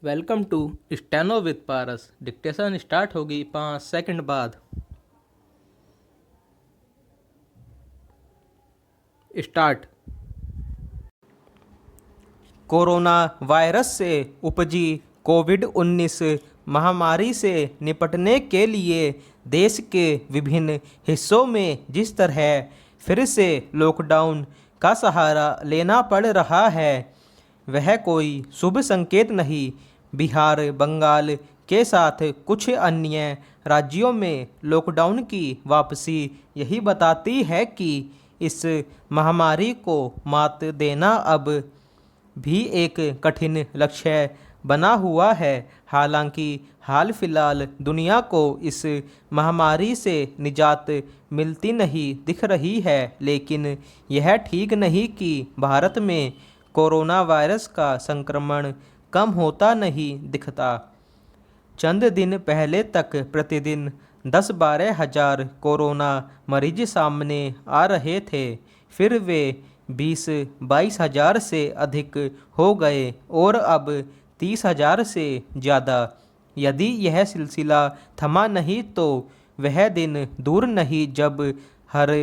Welcome to steno with Paras. Dictation start होगी 5 second बाद। Start. Corona virus से उपजी कोविड-19 महामारी से निपटने के लिए देश के विभिन्न हिस्सों में जिस तरह फिर से लॉकडाउन का सहारा लेना पड़ रहा है वह कोई शुभ संकेत नहीं। बिहार, बंगाल के साथ कुछ अन्य राज्यों में लॉकडाउन की वापसी यही बताती है कि इस महामारी को मात देना अब भी एक कठिन लक्ष्य बना हुआ है। हालांकि हाल फिलहाल दुनिया को इस महामारी से निजात मिलती नहीं दिख रही है, लेकिन यह ठीक नहीं कि भारत में कोरोना वायरस का संक्रमण कम होता नहीं दिखता। चंद दिन पहले तक प्रतिदिन 10-12 हज़ार कोरोना मरीज सामने आ रहे थे, फिर वे 20-22 हज़ार से अधिक हो गए और अब 30 हज़ार से ज़्यादा। यदि यह सिलसिला थमा नहीं तो वह दिन दूर नहीं जब हर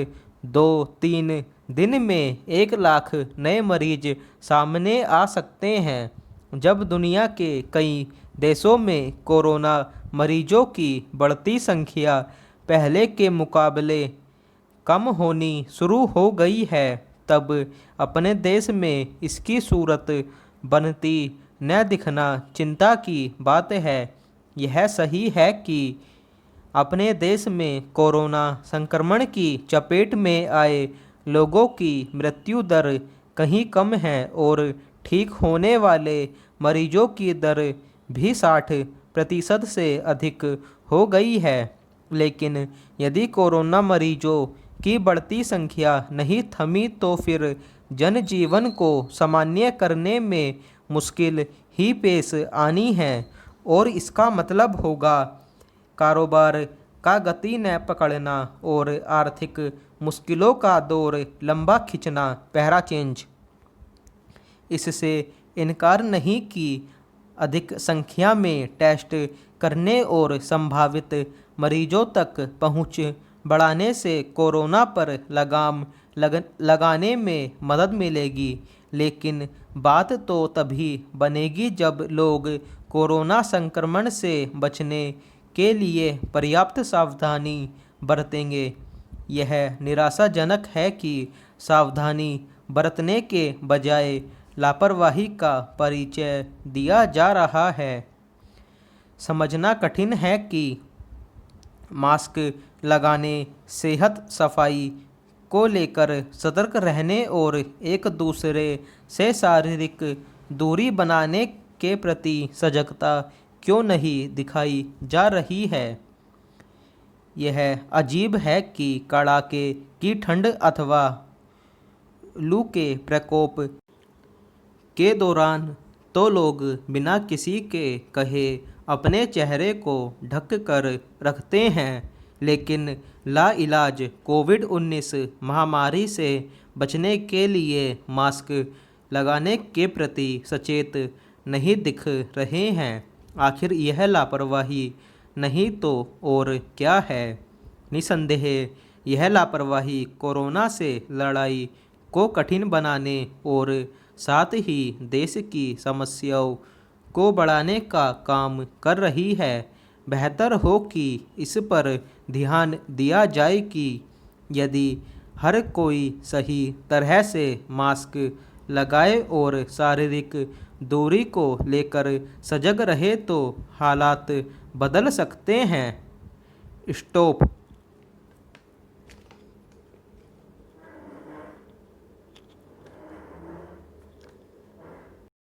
2-3 दिन में 1 लाख नए मरीज सामने आ सकते हैं। जब दुनिया के कई देशों में कोरोना मरीजों की बढ़ती संख्या पहले के मुकाबले कम होनी शुरू हो गई है, तब अपने देश में इसकी सूरत बनती न दिखना चिंता की बात है। यह सही है कि अपने देश में कोरोना संक्रमण की चपेट में आए लोगों की मृत्यु दर कहीं कम है और ठीक होने वाले मरीजों की दर भी 60% से अधिक हो गई है। लेकिन यदि कोरोना मरीजों की बढ़ती संख्या नहीं थमी तो फिर जनजीवन को सामान्य करने में मुश्किल ही पेश आनी है और इसका मतलब होगा कारोबार का गति न पकड़ना और आर्थिक मुश्किलों का दौर लंबा खिंचना। पहला चेंज। इससे इनकार नहीं कि अधिक संख्या में टेस्ट करने और संभावित मरीजों तक पहुंच बढ़ाने से कोरोना पर लगाम लगाने में मदद मिलेगी, लेकिन बात तो तभी बनेगी जब लोग कोरोना संक्रमण से बचने के लिए पर्याप्त सावधानी बरतेंगे। यह निराशाजनक है कि सावधानी बरतने के बजाय लापरवाही का परिचय दिया जा रहा है। समझना कठिन है कि मास्क लगाने, सेहत सफाई को लेकर सतर्क रहने और एक दूसरे से शारीरिक दूरी बनाने के प्रति सजगता क्यों नहीं दिखाई जा रही है। यह अजीब है कि कड़ाके की ठंड अथवा लू के प्रकोप के दौरान तो लोग बिना किसी के कहे अपने चेहरे को ढक कर रखते हैं, लेकिन लाइलाज कोविड-19 महामारी से बचने के लिए मास्क लगाने के प्रति सचेत नहीं दिख रहे हैं। आखिर यह लापरवाही नहीं तो और क्या है? निसंदेह यह लापरवाही कोरोना से लड़ाई को कठिन बनाने और साथ ही देश की समस्याओं को बढ़ाने का काम कर रही है। बेहतर हो कि इस पर ध्यान दिया जाए कि यदि हर कोई सही तरह से मास्क लगाए और शारीरिक दूरी को लेकर सजग रहे तो हालात बदल सकते हैं। स्टॉप।